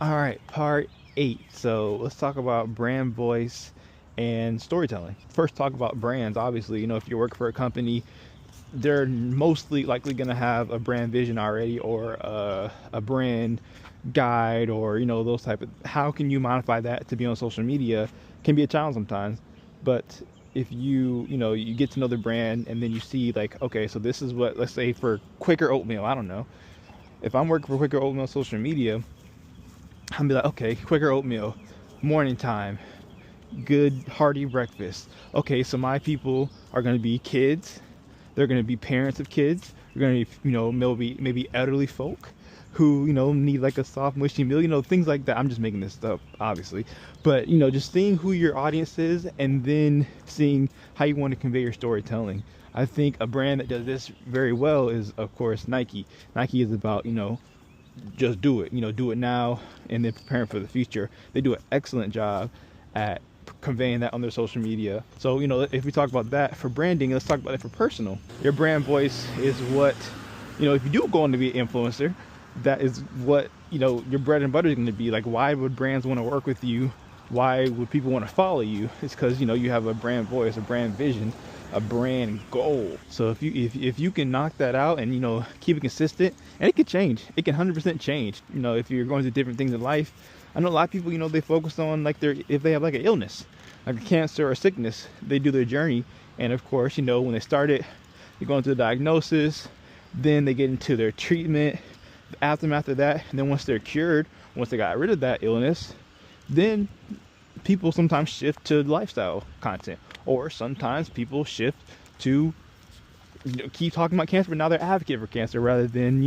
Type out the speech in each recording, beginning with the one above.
All right, part 8. So let's talk about brand voice and storytelling. First, talk about brands. Obviously, if you work for a company, they're mostly likely going to have a brand vision already, or a brand guide, or those type of. How can you modify that to be on social media? Can be a challenge sometimes, but if you get to know the brand and then you see, like, okay, so this is what, let's say for Quaker Oatmeal, I don't know, if I'm working for Quaker Oatmeal social media, I'll be like, okay, Quaker Oatmeal, morning time, good hearty breakfast. Okay, so my people are going to be kids. They're going to be parents of kids. They're going to be, maybe elderly folk who, need like a soft mushy meal. Things like that. I'm just making this stuff, obviously, but just seeing who your audience is and then seeing how you want to convey your storytelling. I think a brand that does this very well is, of course, Nike. Nike is about, just do it, do it now, and then preparing for the future. They do an excellent job at conveying that on their social media. So, if we talk about that for branding, let's talk about it for personal. Your brand voice is what, if you do go on to be an influencer, that is what, your bread and butter is going to be. Like, why would brands want to work with you? Why would people want to follow you? It's because, you have a brand voice, a brand vision, a brand goal. So if you can knock that out and keep it consistent, and it can change, it can 100% change. If you're going through different things in life, I know a lot of people, they focus on, like, if they have like an illness, like a cancer or sickness, they do their journey, and of course, when they start it, they go into the diagnosis, then they get into their treatment, the aftermath of that, and then once they're cured, once they got rid of that illness, then people sometimes shift to lifestyle content, or sometimes people shift to keep talking about cancer, but now they're advocate for cancer rather than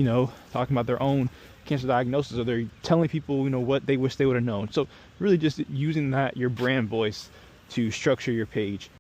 talking about their own cancer diagnosis, or they're telling people what they wish they would have known. So really just using that, your brand voice, to structure your page.